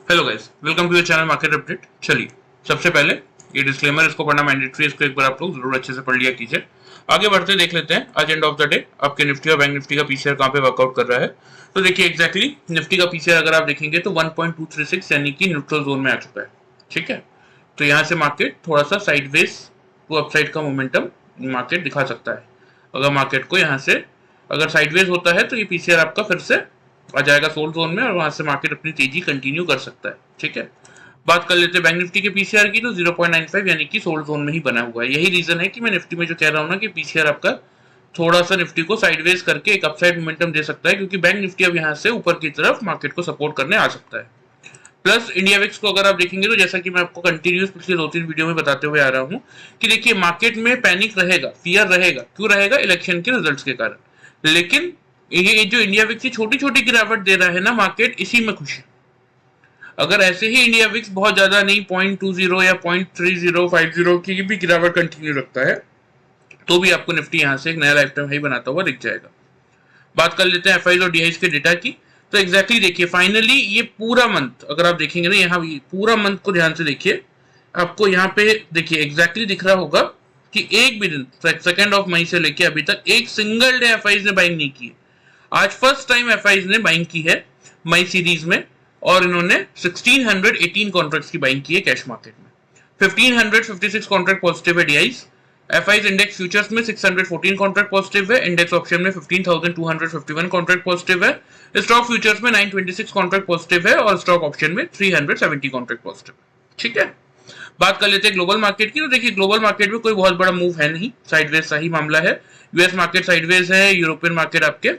Hello guys, welcome to your channel market update. चलिए, सबसे पहले ये डिस्क्लेमर, इसको पढ़ना मैंडेटरी, इसको एक बार आप लोग जरूर अच्छे से पढ़ लिया कीजिए। आगे बढ़ते देख लेते हैं आज एंड ऑफ द डे आपके निफ्टी और बैंक निफ्टी का पीसीआर कहाँ पे वर्कआउट कर रहा है। तो देखिए एग्जैक्टली निफ्टी का पीसीआर अगर आप देखेंगे तो 1.236 यानी कि न्यूट्रल जोन में आ चुका है। ठीक है, तो यहाँ से मार्केट थोड़ा सा साइडवेज टू अपसाइड का मोमेंटम मार्केट दिखा सकता है। अगर मार्केट को यहाँ से अगर साइडवेज होता है तो ये पीसीआर आपका फिर से आ जाएगा सोल्ड जोन में और वहां से मार्केट अपनी तेजी कंटिन्यू कर सकता है। ठीक है, बात कर लेते हैं बैंक निफ्टी के पीसीआर की। तो 0.95 यानी कि सोल्ड जोन में ही बना हुआ है। यही रीजन है कि मैं निफ्टी में जो कह रहा हूं ना कि पीसीआर आपका थोड़ा सा निफ्टी को साइडवेज करके एक अपसाइड मोमेंटम दे सकता है, क्योंकि बैंक निफ्टी अब यहाँ से ऊपर की तरफ मार्केट को सपोर्ट करने आ सकता है। प्लस इंडिया विक्स को अगर आप देखेंगे तो जैसा कि मैं आपको कंटिन्यूस पिछले 2-3 वीडियो में बताते हुए आ रहा हूँ कि देखिए मार्केट में पैनिक रहेगा, फियर रहेगा। क्यों रहेगा? इलेक्शन के रिजल्ट्स के कारण। लेकिन ये जो इंडिया विक्स की छोटी छोटी गिरावट दे रहा है ना मार्केट, इसी में खुश है। अगर ऐसे ही इंडिया विक्स बहुत ज्यादा नहीं 0.20 या 0.3050 की भी गिरावट कंटिन्यू रखता है तो भी आपको निफ्टी यहां से एक नया लाइफ टाइम हाई बनाता हुआ दिख जाएगा। बात कर लेते हैं एफआईज और डीआईज के डेटा की। तो एग्जैक्टली देखिए फाइनली ये पूरा मंथ अगर आप देखेंगे ना, यहाँ पूरा मंथ को ध्यान से देखिए, आपको यहाँ पे देखिए एग्जैक्टली दिख रहा होगा कि एक भी दिन 2 मई से लेके अभी तक एक सिंगल डे एफआईज ने बाइंग नहीं की है। आज फर्स्ट टाइम एफआईज ने बाइंग की है मई सीरीज में और इन्होंने 1618 कॉन्ट्रैक्ट्स की बाइंग की है कैश मार्केट में। 1556 कॉन्ट्रैक्ट पॉजिटिव है डीआईज। एफआईज इंडेक्स फ्यूचर्स में 614 कॉन्ट्रैक्ट पॉजिटिव है। इंडेक्स ऑप्शन में 15,251 कॉन्ट्रैक्ट पॉजिटिव है। स्टॉक फ्यूचर्स में 926 कॉन्ट्रैक्ट पॉजिटिव है और स्टॉक ऑप्शन में 370 कॉन्ट्रैक्ट पॉजिटिव है। ठीक है, बात कर लेते हैं ग्लोबल मार्केट की। तो देखिए ग्लोबल मार्केट में कोई बहुत बड़ा मूव है नहीं, साइडवेज सा ही मामला है। यूएस मार्केट साइडवेज है, यूरोपियन मार्केट आपके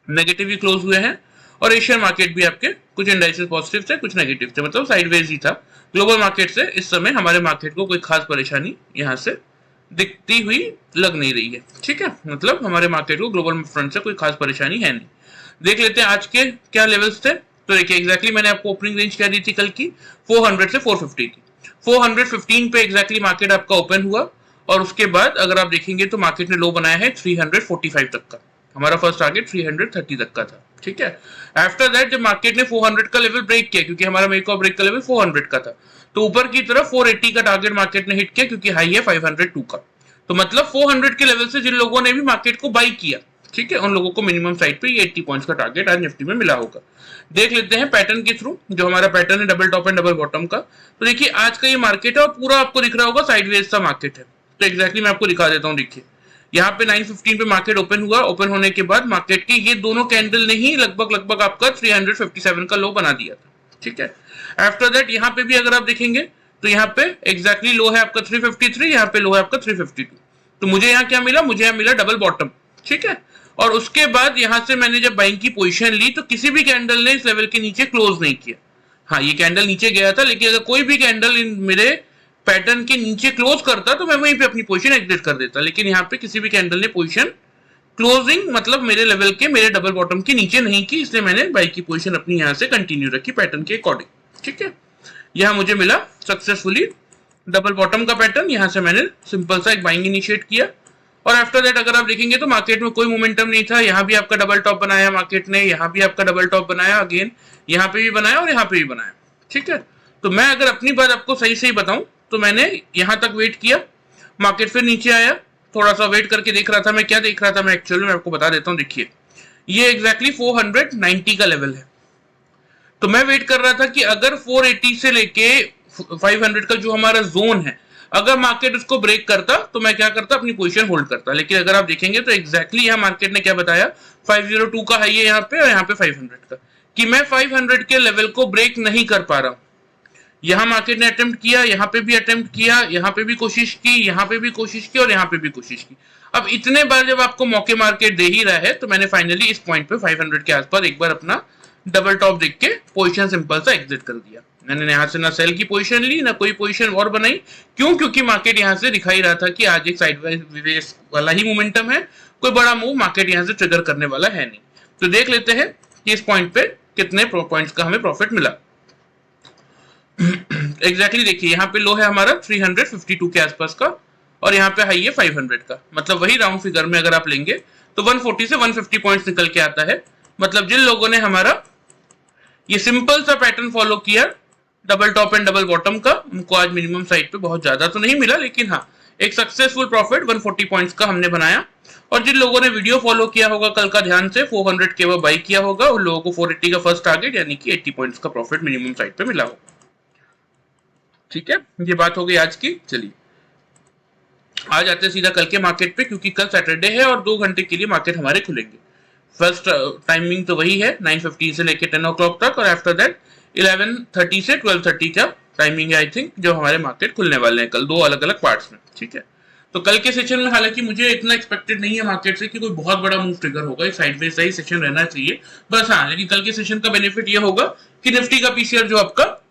नेगेटिव ही क्लोज हुए हैं और एशियन मार्केट भी आपके कुछ इंडाइसेस पॉजिटिव थे, कुछ नेगेटिव थे, मतलब साइडवेज ही था। ग्लोबल मार्केट से इस समय हमारे मार्केट को कोई खास परेशानी यहां से दिखती हुई लग नहीं रही है। ठीक है, मतलब हमारे मार्केट को ग्लोबल फ्रंट से कोई खास परेशानी है नहीं। देख लेते हैं आज के क्या लेवल्स थे। तो देखिए एग्जैक्टली मैंने आपको ओपनिंग रेंज क्या दी थी कल की, 400 से 450 की। 415 पे एग्जैक्टली मार्केट आपका ओपन हुआ और उसके बाद अगर आप देखेंगे तो मार्केट ने लो बनाया है 345 तक का। हमारा फर्स्ट टारगेट 330 तक का था। ठीक है, आफ्टर दैट जब मार्केट ने 400 का लेवल ब्रेक किया, क्योंकि हमारा मेक और ब्रेक का लेवल 400 का था, तो ऊपर की तरफ 480 का टारगेट मार्केट ने हिट किया, क्योंकि हाई है 502 का। तो मतलब 400 के लेवल से जिन लोगों ने भी मार्केट को बाई किया, ठीक है, उन लोगों को मिनिमम साइड पे 80 पॉइंट्स का टारगेट आज निफ्टी में मिला होगा। देख लेते हैं पैटर्न के थ्रू, जो हमारा पैटर्न है double top and double bottom का। तो देखिए आज का ये मार्केट है और पूरा आपको दिख रहा होगा साइडवेज सा मार्केट है। तो एग्जैक्टली मैं आपको दिखा देता हूँ। देखिए यहाँ पे 915 पे मार्केट ओपन हुआ। ओपन होने के बाद मार्केट के ये दोनों कैंडल ने ही लगभग आपका 357 का लो बना दिया था। ठीक है, आफ्टर दैट यहाँ पे भी अगर आप देखेंगे तो यहाँ पे एग्जैक्टली लो है आपका 353, यहाँ पे लो है आपका 352। तो मुझे यहाँ क्या मिला? मुझे यहाँ मिला डबल बॉटम। ठीक है, और उसके बाद यहाँ से मैंने जब बाइंग की पोजीशन ली तो किसी भी कैंडल ने इस लेवल के नीचे क्लोज नहीं किया। हाँ, ये कैंडल नीचे गया था, लेकिन अगर कोई भी कैंडल मेरे पैटर्न के नीचे क्लोज करता तो मैं वहीं पे अपनी पोजीशन एग्जिट कर देता। लेकिन यहाँ पे किसी भी कैंडल ने पोजीशन क्लोजिंग मतलब मेरे लेवल के, मेरे डबल बॉटम के नीचे नहीं की, इसलिए मैंने बाई की पोजीशन अपनी यहाँ से कंटिन्यू रखी पैटर्न के अकॉर्डिंग। ठीक है, यहाँ मुझे मिला सक्सेसफुली डबल बॉटम का पैटर्न। यहाँ से मैंने सिंपल सा एक बाइंग इनिशिएट किया और आफ्टर दैट अगर आप देखेंगे तो मार्केट में कोई मोमेंटम नहीं था। यहाँ भी आपका डबल टॉप बनाया मार्केट ने, यहाँ भी आपका डबल टॉप बनाया, अगेन यहाँ पे भी बनाया और यहाँ पे भी बनाया। ठीक है, तो मैं अगर अपनी बात आपको सही सही बताऊं तो मैंने यहां तक वेट किया, मार्केट फिर नीचे आया, थोड़ा सा वेट करके देख रहा था। मैं क्या देख रहा था मैं एक्चुअली मैं आपको बता देता हूं। देखिए ये एग्जैक्टली 490 का लेवल है। तो मैं वेट कर रहा था कि अगर 480 से लेके 500 का जो हमारा जोन है, अगर मार्केट उसको ब्रेक करता तो मैं क्या करता, अपनी पोजीशन होल्ड करता। लेकिन अगर आप देखेंगे तो एग्जैक्टली यहाँ मार्केट ने क्या बताया, 502 का हाई है यहाँ पे और यहाँ पे 500 का, कि मैं 500 के लेवल को ब्रेक नहीं कर पा रहा हूं। यहां मार्केट ने अटेम्प्ट किया, यहां पे भी अटेम्प्ट किया, यहां पे भी कोशिश की, यहां पे भी कोशिश की और यहां पे भी कोशिश की। अब इतने बार जब आपको मौके मार्केट दे ही रहा है तो मैंने फाइनली इस पॉइंट पे 500 के आसपास एक बार अपना डबल टॉप देख के पोजीशन सिंपल सा एग्जिट कर दिया। मैंने यहां से ना सेल की पोजीशन ली ना कोई पोजीशन और बनाई। क्यों? क्योंकि मार्केट यहां से दिखाई रहा था कि आज एक साइडवेज वाला ही मोमेंटम है, कोई बड़ा मूव मार्केट यहां से ट्रिगर करने वाला है नहीं। तो देख लेते हैं कि इस पॉइंट पे कितने पॉइंट्स का हमें प्रॉफिट मिला। एग्जैक्टली देखिए यहाँ पे लो है हमारा 352 के आसपास का और यहाँ पे हाई है 500 का। मतलब वही राउंड फिगर में अगर आप लेंगे तो 140 से 150 पॉइंट्स निकल के आता है मतलब जिन लोगों ने हमारा ये सिंपल सा पैटर्न फॉलो किया double top and double bottom का, उनको आज मिनिमम साइड पे बहुत ज्यादा तो नहीं मिला, लेकिन हाँ एक सक्सेसफुल प्रॉफिट 140 पॉइंट्स का हमने बनाया। और जिन लोगों ने वीडियो फॉलो किया होगा कल का ध्यान से, 400 के वो बाई किया होगा, उन लोगों को 480 का फर्स्ट टारगेट यानी कि 80 पॉइंट्स का प्रॉफिट मिनिमम साइड पे मिला होगा। ठीक है, ये बात हो गई आज की। चलिए आज आते सीधा कल के मार्केट पे, क्योंकि कल सैटरडे है और 2 घंटे के लिए मार्केट हमारे खुलेंगे। फर्स्ट टाइमिंग तो वही है 9:15 से लेके 10 o'clock तक, और आफ्टर दैट 11:30 से 12:30 का टाइमिंग है आई थिंक, जो हमारे मार्केट खुलने वाले हैं कल 2 अलग अलग पार्ट्स में। ठीक है, तो कल के सेशन में हालांकि मुझे इतना एक्सपेक्टेड नहीं है मार्केट से कि कोई बहुत बड़ा मूव ट्रिगर होगा, साइडवेज सही सेशन रहना चाहिए बस। हाँ, लेकिन कल के सेशन का बेनिफिट ये होगा कि निफ्टी का पीसीआर जो आपका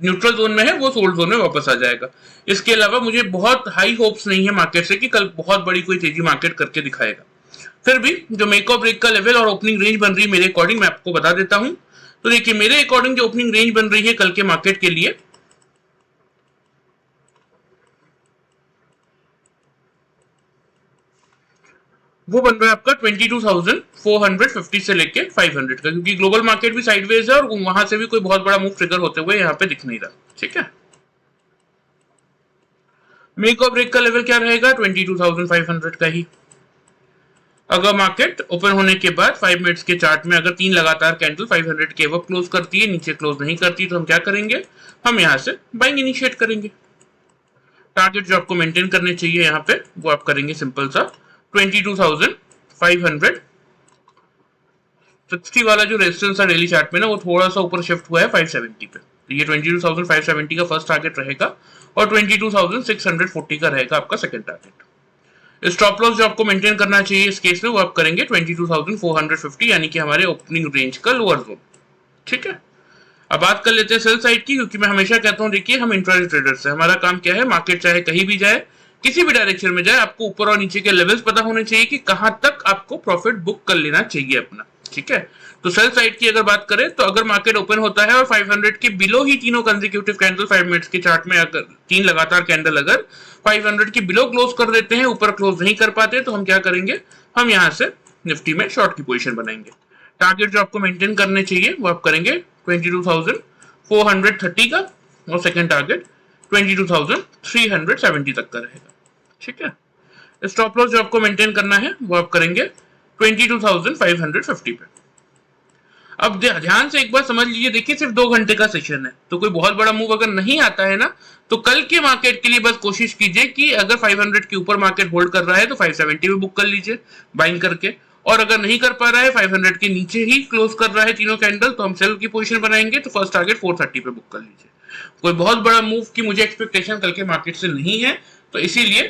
न्यूट्रल जोन में है वो सोल्ड जोन में वापस आ जाएगा। इसके अलावा मुझे बहुत हाई होप्स नहीं है मार्केट से कि कल बहुत बड़ी कोई तेजी मार्केट करके दिखाएगा। फिर भी जो मेक और ब्रेक का लेवल और ओपनिंग रेंज बन रही है मेरे अकॉर्डिंग, मैं आपको बता देता हूं। तो देखिए मेरे अकॉर्डिंग जो ओपनिंग रेंज बन रही है कल के मार्केट के लिए, वो बन रहा है आपका 22,450 से लेके 500 का, क्योंकि ग्लोबल मार्केट भी साइडवेज है और वहां से भी कोई बहुत बड़ा मूव ट्रिगर होते हुए यहाँ पे दिख नहीं रहा। ठीक है, मेक और ब्रेक का लेवल क्या रहेगा 22,500 का ही। अगर मार्केट ओपन होने के बाद 5 मिनट्स के चार्ट में अगर 3 लगातार कैंडल 500 के अब क्लोज करती है, नीचे क्लोज नहीं करती, तो हम क्या करेंगे, हम यहाँ से बाइंग इनिशिएट करेंगे। टारगेट जो आपको मेंटेन करने चाहिए यहाँ पे वो आप करेंगे सिंपल सा 22,500। 60 वाला जो रेजिस्टेंस है डेली चार्ट में ना, वो थोड़ा सा ऊपर शिफ्ट हुआ है 570 पे, तो ये 22,570 का फर्स्ट टारगेट रहेगा और 22,640 का रहेगा आपका सेकंड टारगेट। स्टॉप लॉस जो आपको मेंटेन करना चाहिए इस केस में वो आप करेंगे 22,450, यानी कि हमारे ओपनिंग रेंज का लोअर जोन। ठीक है, अब बात कर लेते हैं सेल साइड की, क्योंकि मैं हमेशा कहता हूं देखिए हम इंट्राडे ट्रेडर्स हैं, हमारा काम क्या है, मार्केट चाहे कहीं भी जाए, किसी भी डायरेक्शन में जाए, आपको ऊपर और नीचे के लेवल्स पता होने चाहिए कि कहां तक आपको प्रॉफिट बुक कर लेना चाहिए अपना। ठीक है, तो सेल साइड की अगर बात करें तो अगर मार्केट ओपन होता है और 500 के बिलो ही तीनों कंसेक्यूटिव कैंडल 5 मिनट्स के चार्ट में अगर 3 लगातार कैंडल अगर 500 के बिलो क्लोज कर देते हैं, ऊपर क्लोज नहीं कर पाते, तो हम क्या करेंगे, हम यहां से निफ्टी में शॉर्ट की पोजीशन बनाएंगे। टारगेट जो आपको मेंटेन करने चाहिए वो आप करेंगे 22,430 का, और सेकंड टारगेट 22,370 तक का रहेगा। ठीक है, स्टॉप लॉस जो आपको मेंटेन करना है वो आप करेंगे 22,550 पे। अब ध्यान से एक बार समझ लीजिए, देखिए सिर्फ 2 घंटे का सेशन है, तो कोई बहुत बड़ा मूव अगर नहीं आता है ना, तो कल के मार्केट के लिए बस कोशिश कीजिए कि अगर 500 के ऊपर मार्केट होल्ड कर रहा है तो 570 में बुक कर लीजिए बाइंग करके, और अगर नहीं कर पा रहा है 500 के नीचे ही क्लोज कर रहा है तीनों कैंडल, तो हम सेल की पोजीशन बनाएंगे, तो फर्स्ट टारगेट 430 पे बुक कर लीजिए। कोई बहुत बड़ा मूव की मुझे एक्सपेक्टेशन कल के मार्केट से नहीं है, तो इसीलिए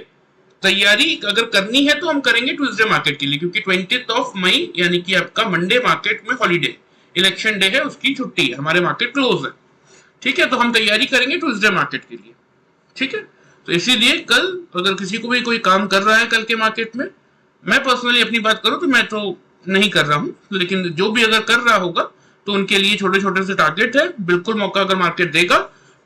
तैयारी अगर करनी है तो हम करेंगे ट्यूसडे मार्केट के लिए, क्योंकि 20 मई यानी कि आपका मंडे मार्केट में हॉलीडे, इलेक्शन डे है, उसकी छुट्टी है, हमारे मार्केट क्लोज है। ठीक है, तो हम तैयारी करेंगे ट्यूसडे मार्केट के लिए। ठीक है, तो इसीलिए कल अगर किसी को भी कोई काम कर रहा है कल के मार्केट में, मैं पर्सनली अपनी बात करूं तो मैं तो नहीं कर रहा हूं, लेकिन जो भी अगर कर रहा होगा तो उनके लिए छोटे छोटे से टारगेट है, बिल्कुल मौका अगर मार्केट देगा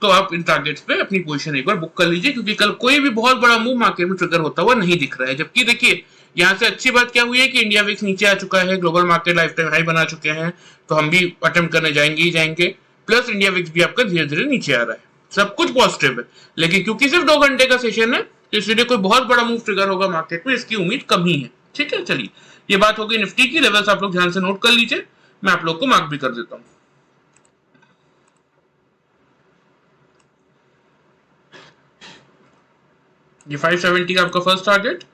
तो आप इन टारगेट्स पे अपनी पोजीशन एक बार बुक कर लीजिए, क्योंकि कल कोई भी बहुत बड़ा मूव मार्केट में ट्रिगर होता हुआ नहीं दिख रहा है। जबकि देखिए यहाँ से अच्छी बात क्या हुई है कि इंडिया विक्स नीचे आ चुका है, global market life time high बना चुके हैं, तो हम भी अटेम्प्ट करने जाएंगे ही जाएंगे, प्लस इंडिया विक्स भी आपका धीरे धीरे नीचे आ रहा है, सब कुछ पॉजिटिव है। लेकिन क्योंकि सिर्फ 2 घंटे का सेशन है, तो इसलिए कोई बहुत बड़ा मूव ट्रिगर होगा मार्केट में, इसकी उम्मीद कम ही है। ठीक है, चलिए ये बात हो गई निफ्टी की, लेवल्स आप लोग ध्यान से नोट कर लीजिए, मैं आप लोग को मार्क भी कर देता हूं। ये 570 का आपका फर्स्ट टारगेट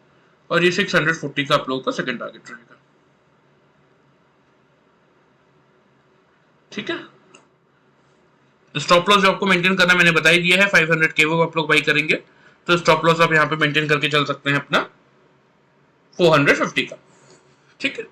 और ये 640 का आप लोगों का सेकंड टारगेट रहेगा। ठीक है, स्टॉप लॉस जो आपको मेंटेन करना मैंने बता ही दिया है, 500 के वो आप लोग बाई करेंगे, तो स्टॉप लॉस आप यहाँ पे मेंटेन करके चल सकते हैं अपना 450 का। ठीक है,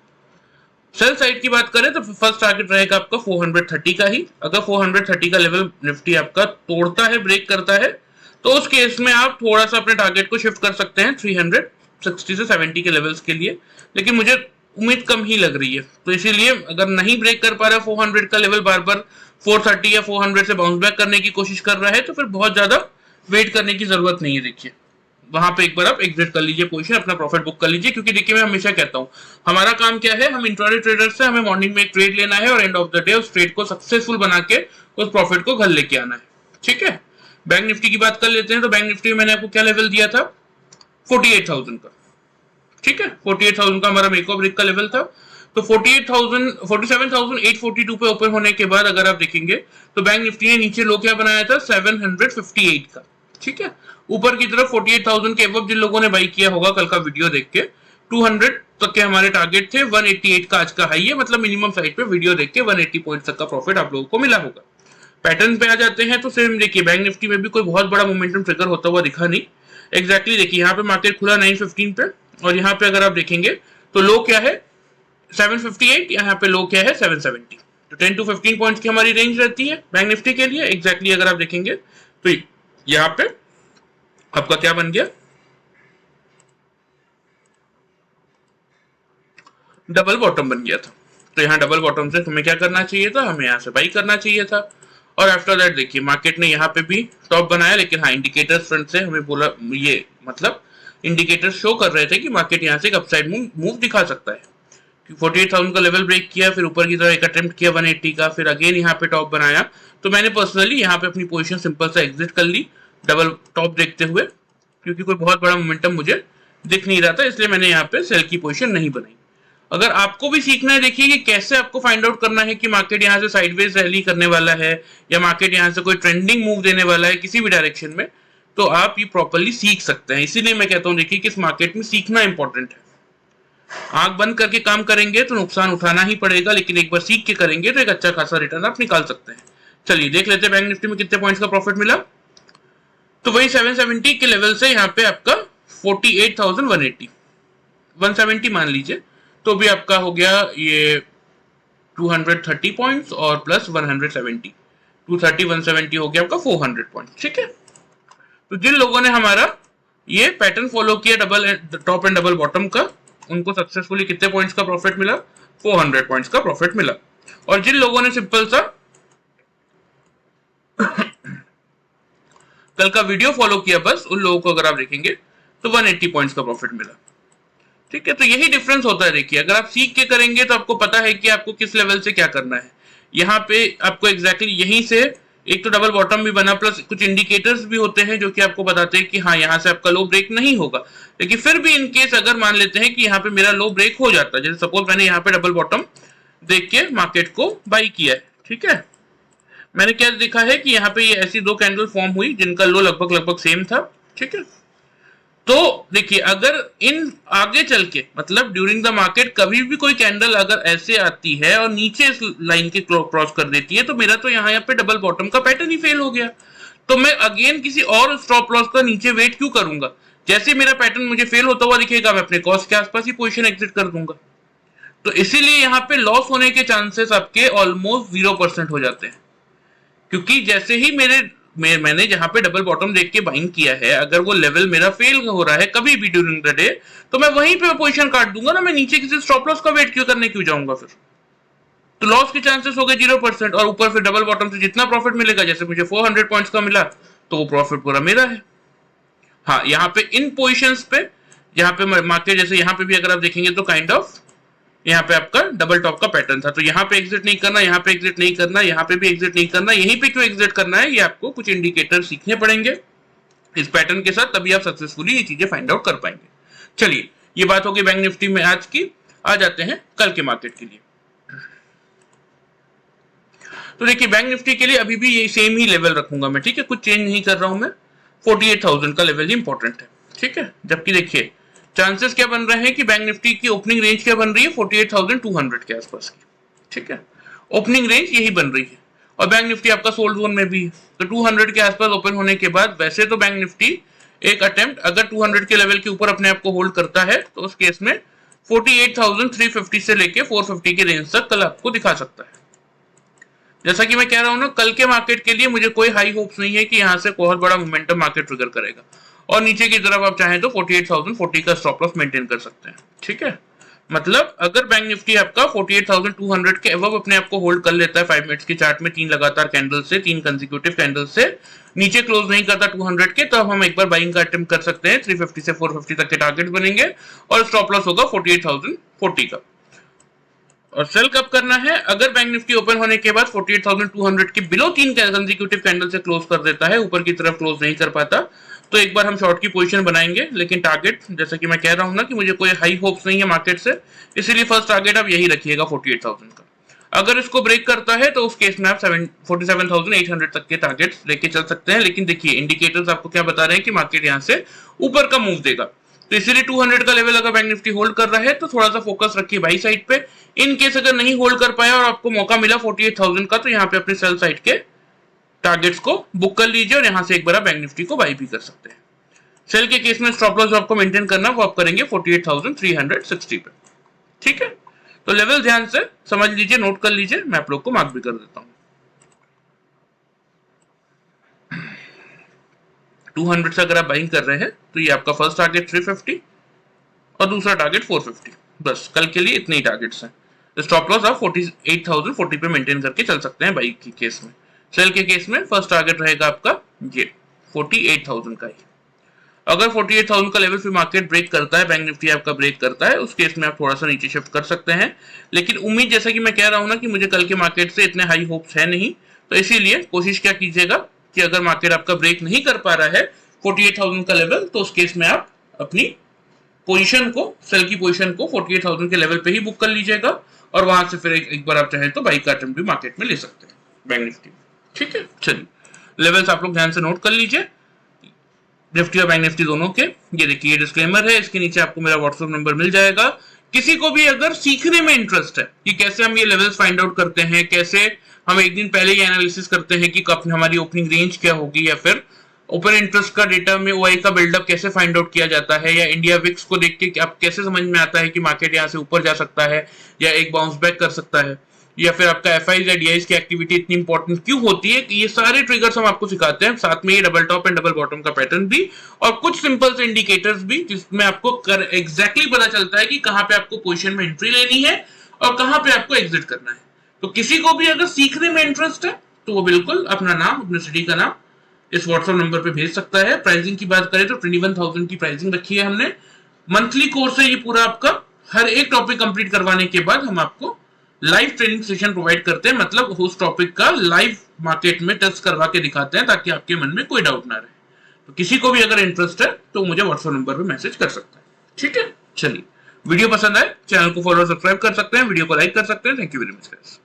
सेल साइड की बात करें तो फर्स्ट टारगेट रहेगा आपका 430 का ही। अगर 430 का लेवल निफ्टी आपका तोड़ता है, ब्रेक करता है, तो उस केस में आप थोड़ा सा अपने टारगेट को शिफ्ट कर सकते हैं 360 से 70 के लेवल्स के लिए, लेकिन मुझे उम्मीद कम ही लग रही है, तो इसीलिए अगर नहीं ब्रेक कर पा रहा 400 का लेवल, बार बार 430 या 400 से बाउंस बैक करने की कोशिश कर रहा है, तो फिर बहुत ज्यादा वेट करने की जरूरत नहीं है। देखिए वहां पे एक बार आप एग्जिट कर लीजिए पोजीशन, अपना प्रॉफिट बुक कर लीजिए। क्योंकि देखिए मैं हमेशा कहता हूँ हमारा काम क्या है, हम इंट्राडे ट्रेडर से हमें मॉर्निंग में एक ट्रेड लेना है और एंड ऑफ द डे उस ट्रेड को सक्सेसफुल बना के उस प्रॉफिट को घर लेके आना है। ठीक है, बैंक निफ्टी की बात कर लेते हैं। तो बैंक निफ्टी में मैंने आपको क्या लेवल दिया था, 48,000 का। ठीक है, 48,000 का हमारा मेक और ब्रेक का लेवल था। तो 47,842 पे ओपन होने के बाद अगर आप देखेंगे तो बैंक निफ्टी ने नीचे लो क्या बनाया था, 758 का। ठीक है, ऊपर की तरफ 48,000 के अबव जिन लोगों ने बाई किया होगा कल का वीडियो देख के, 200 तक के हमारे टारगेट थे। 188 का आज का हाई है, मतलब मिनिमम साइड पे वीडियो देख के 180 पॉइंट तक का प्रॉफिट आप लोगों को मिला होगा। पैटर्न पे आ जाते हैं तो सेम देखिए बैंक निफ्टी में भी कोई बहुत बड़ा मोमेंटम ट्रिगर होता हुआ दिखा नहीं। एग्जैक्टली देखिए यहाँ पे मार्केट खुला 915 पे, और यहाँ पे अगर आप देखेंगे तो लो क्या है 758, यहाँ पे लो क्या है 770। तो 10 to 15 पॉइंट्स की हमारी रेंज रहती है बैंक निफ्टी के लिए। एग्जैक्टली अगर आप देखेंगे तो यहाँ पे आपका क्या बन गया, डबल बॉटम बन गया था। तो यहाँ डबल बॉटम से हमें क्या करना चाहिए था, हमें यहाँ से बाई करना चाहिए था। और आफ्टर दैट देखिए मार्केट ने यहाँ पे भी टॉप बनाया, लेकिन हाँ इंडिकेटर्स फ्रंट से हमें बोला, ये मतलब इंडिकेटर्स शो कर रहे थे कि मार्केट यहाँ से एक अपसाइड मूव दिखा सकता है। 48,000 का लेवल ब्रेक किया, फिर ऊपर की तरफ एक अटेम्प्ट किया 180 का, फिर अगेन यहाँ पे टॉप बनाया। तो मैंने पर्सनली यहाँ पे अपनी पोजीशन सिंपल सा एग्जिट कर ली डबल टॉप देखते हुए, क्योंकि कोई बहुत बड़ा मोमेंटम मुझे दिख नहीं रहा था, इसलिए मैंने यहाँ पे सेल की पोजीशन नहीं बनाई। अगर आपको भी सीखना है देखिए कि कैसे आपको फाइंड आउट करना है कि मार्केट यहाँ से साइडवेज रैली करने वाला है या मार्केट यहाँ से कोई ट्रेंडिंग मूव देने वाला है किसी भी डायरेक्शन में, तो आप ये प्रॉपर्ली सीख सकते हैं। इसीलिए मैं कहता हूँ देखिए कि इस मार्केट में सीखना इंपॉर्टेंट है। आंख बंद करके काम करेंगे तो नुकसान उठाना ही पड़ेगा, लेकिन एक बार सीख के करेंगे तो एक अच्छा खासा रिटर्न आप निकाल सकते हैं। चलिए देख लेते हैं बैंक निफ्टी में कितने पॉइंट्स का प्रॉफिट मिला। तो वही 770 के लेवल से यहाँ पे आपका 48,180 170 मान लीजिए, तो भी आपका हो गया ये 230 पॉइंट्स और प्लस 170, 230 170 हो गया आपका 400 पॉइंट। ठीक है, तो जिन लोगों ने हमारा ये पैटर्न फॉलो किया double top and double bottom का, उनको सक्सेसफुली कितने पॉइंट्स का प्रॉफिट मिला, 400 पॉइंट्स का प्रॉफिट मिला। और जिन लोगों ने सिंपल सा कल का वीडियो फॉलो किया बस, उन लोगों को अगर आप देखेंगे तो 180 पॉइंट्स का प्रॉफिट मिला। ठीक है, तो यही डिफरेंस होता है। देखिए अगर आप सीख के करेंगे तो आपको पता है कि आपको किस लेवल से क्या करना है। यहाँ पे आपको एग्जैक्टली यहीं से एक तो डबल बॉटम भी बना, प्लस कुछ इंडिकेटर्स भी होते हैं जो कि आपको बताते हैं कि हाँ यहाँ से आपका लो ब्रेक नहीं होगा। लेकिन फिर भी इन केस अगर मान लेते हैं कि यहाँ पे मेरा लो ब्रेक हो जाता है, जैसे सपोज मैंने यहाँ पे डबल बॉटम देख के मार्केट को बाई किया है। ठीक है, मैंने क्या देखा है कि यहाँ पे ये ऐसी दो कैंडल फॉर्म हुई जिनका लो लगभग सेम था। ठीक है, तो देखिए अगर इन आगे चल के मतलब ड्यूरिंग द मार्केट कभी भी कोई कैंडल अगर ऐसे आती है और नीचे इस लाइन के क्रॉस कर देती है, तो मेरा तो यहाँ पे डबल बॉटम का पैटर्न ही फेल हो गया। तो मैं अगेन किसी और स्टॉप लॉस का नीचे वेट क्यों करूंगा। जैसे मेरा पैटर्न मुझे फेल होता हुआ दिखेगा, मैं अपने कॉस्ट के आसपास ही पोजीशन एग्जिट कर दूंगा। तो इसीलिए यहाँ पे लॉस होने के चांसेस आपके ऑलमोस्ट 0% हो जाते हैं, क्योंकि जैसे ही मैंने जहां पे डबल बॉटम देख के बाइंग किया है, अगर वो लेवल मेरा फेल हो रहा है कभी भी ड्यूरिंग द डे, तो मैं वहीं पे पोजीशन काट दूंगा ना। मैं नीचे किसी स्टॉप लॉस का वेट क्यों जाऊंगा फिर। तो लॉस के चांसेस हो गए 0%, और ऊपर फिर डबल बॉटम से जितना प्रॉफिट मिलेगा, जैसे मुझे 400 पॉइंट्स का मिला, तो वो प्रॉफिट पूरा मेरा है। हाँ, यहाँ पे इन पोजिशंस पे यहाँ पे मार्केट जैसे यहाँ पे भी अगर आप देखेंगे तो काइंड ऑफ यहाँ पे आपका डबल टॉप का पैटर्न था। तो यहाँ पे एग्जिट नहीं करना, यहाँ पे एग्जिट नहीं करना, यहाँ पे भी एग्जिट नहीं करना, यहीं पे क्यों एग्जिट करना है, ये आपको कुछ इंडिकेटर सीखने पड़ेंगे इस पैटर्न के साथ, तभी आप सक्सेसफुली ये चीजें फाइंड आउट कर पाएंगे। चलिए ये बात होगी बैंक निफ्टी में आज की। आ जाते हैं कल के मार्केट के लिए। तो देखिए बैंक निफ्टी के लिए अभी भी ये सेम ही लेवल रखूंगा मैं। ठीक है, कुछ चेंज नहीं कर रहा हूं मैं। 48,000 का लेवल ही इंपॉर्टेंट है। ठीक है, जबकि देखिए चांसेस क्या बन रहे हैं कि बैंक निफ्टी की ओपनिंग रेंज क्या बन रही है, 48,200 के आसपास की। ठीक है, ओपनिंग रेंज यही बन रही है, और बैंक निफ्टी आपका सोल्ड जोन में भी है। तो 200 के आसपास ओपन होने के बाद वैसे तो बैंक निफ्टी एक अटेम्प्ट अगर 200 के लेवल के ऊपर अपने आप को होल्ड करता है, तो उस केस में 48,350 से लेके 450 के रेंज तक कल आपको दिखा सकता है। जैसा कि मैं कह रहा हूं ना, कल के मार्केट के लिए मुझे कोई हाई होप्स नहीं है कि यहां से बहुत बड़ा मोमेंटम मार्केट ट्रिगर करेगा, और नीचे की तरफ आप चाहें तो 48,040 का स्टॉप लॉस मेंटेन कर सकते हैं। ठीक है, मतलब अगर बैंक निफ्टी आपका 48,200 के अबव अपने आप को होल्ड कर लेता है 5 मिनट्स के चार्ट में, 3 लगातार कैंडल से, 3 कंसेक्यूटिव कैंडल से नीचे क्लोज नहीं करता 200 के, तब हम एक बार बाइंग का अटेम्प्ट कर सकते हैं। 350 से 450 तक के टारगेट बनेंगे और स्टॉप लॉस होगा 48,040 का। और सेल कब करना है? अगर बैंक निफ्टी ओपन होने के बाद 48,200 के बिलो 3 कंसेक्यूटिव कैंडल से क्लोज कर देता है, ऊपर की तरफ क्लोज नहीं कर पाता, तो एक बार हम शॉर्ट की पोजीशन बनाएंगे। लेकिन टारगेट, जैसा कि मैं कह रहा हूं ना कि मुझे कोई हाई होप्स नहीं है मार्केट से, इसीलिए फर्स्ट टारगेट आप यही रखिएगा 48,000 का। अगर इसको ब्रेक करता है तो उस केस में आप 47,800 तक के टारगेट लेके चल सकते हैं। लेकिन देखिए इंडिकेटर्स आपको क्या बता रहे हैं कि मार्केट यहाँ से ऊपर का मूव देगा, तो इसीलिए 200 का लेवल अगर बैंक निफ्टी होल्ड कर रहा है तो थोड़ा सा फोकस रखिए बाई साइड पे। इन केस अगर नहीं होल्ड कर पाया और आपको मौका मिला 48,000 का, तो यहाँ पे अपने सेल साइड के टारगेट्स को बुक कर लीजिए और यहां से एक बार बैंक निफ्टी को बाई भी कर सकते हैं। सेल के केस में स्टॉप लॉस आपको मेंटेन करना वो आप करेंगे 48,360 पे। ठीक है, तो लेवल ध्यान से समझ लीजिए, नोट कर लीजिए, मैं आप लोग को मार्क भी कर देता हूं। 200 से अगर आप बाइंग कर रहे हैं तो ये आपका फर्स्ट टारगेट 350 और दूसरा टारगेट 450। बस कल के लिए इतने ही टारगेट्स हैं। स्टॉप लॉस आप 48,040 पे मेंटेन करके चल सकते हैं बाई के केस में। सेल के केस में फर्स्ट टारगेट रहेगा आपका ये 48,000 का ही। अगर 48,000 का लेवल फिर मार्केट ब्रेक करता है, बैंक निफ्टी आपका ब्रेक करता है, उस केस में आप थोड़ा सा नीचे शिफ्ट कर सकते हैं। लेकिन उम्मीद, जैसा कि मैं कह रहा हूं ना कि मुझे कल के मार्केट से इतने हाई होप्स है नहीं, तो इसीलिए कोशिश क्या कीजिएगा कि अगर मार्केट आपका ब्रेक नहीं कर पा रहा है 48,000 का लेवल, तो उस केस में आप अपनी पोजीशन को, सेल की पोजीशन को 48,000 के लेवल पे ही बुक कर लीजिएगा और वहां से फिर एक बार आप चाहें तो बाई का अटेम्प्ट भी मार्केट में ले सकते हैं बैंक निफ्टी। ठीक है, चलिए लेवल्स आप लोग ध्यान से नोट कर लीजिए, निफ्टी और बैंक निफ्टी दोनों के। ये देखिए डिस्क्लेमर है, इसके नीचे आपको मेरा व्हाट्सएप नंबर मिल जाएगा। किसी को भी अगर सीखने में इंटरेस्ट है कि कैसे हम ये लेवल्स फाइंड आउट करते हैं, कैसे हम एक दिन पहले ही एनालिसिस करते हैं कि कब हमारी ओपनिंग रेंज क्या होगी, या फिर ओपन इंटरेस्ट का डेटा में ओआई का बिल्डअप कैसे फाइंड आउट किया जाता है, या इंडिया विक्स को देख के आप कैसे समझ में आता है कि मार्केट यहाँ से ऊपर जा सकता है या एक बाउंस बैक कर सकता है, या फिर आपका एफआईज या डीआईज की एक्टिविटी इतनी इंपॉर्टेंट क्यों होती है, कि ये सारे ट्रिगर्स हम आपको सिखाते हैं। साथ में ये double top and double bottom का पैटर्न भी और कुछ सिंपल से इंडिकेटर्स भी, जिसमें आपको एग्जैक्टली पता चलता है कि कहां पे आपको पोजीशन में एंट्री लेनी है और कहां पे आपको एग्जिट करना है। तो किसी को भी अगर सीखने में इंटरेस्ट है तो वो बिल्कुल अपना नाम, अपने सिटी का नाम इस व्हाट्सएप नंबर पे भेज सकता है। प्राइसिंग की बात करें तो 21,000 की प्राइसिंग रखी है हमने। मंथली कोर्स है ये पूरा आपका। हर एक टॉपिक कंप्लीट करवाने के बाद हम आपको लाइव ट्रेनिंग सेशन प्रोवाइड करते हैं, मतलब उस टॉपिक का लाइव मार्केट में टेस्ट करवा के दिखाते हैं ताकि आपके मन में कोई डाउट ना रहे। तो किसी को भी अगर इंटरेस्ट है तो मुझे व्हाट्सएप नंबर पे मैसेज कर सकता है। ठीक है, चलिए वीडियो पसंद आए चैनल को फॉलो और सब्सक्राइब कर सकते हैं, वीडियो को लाइक कर सकते हैं। Thank you very much guys.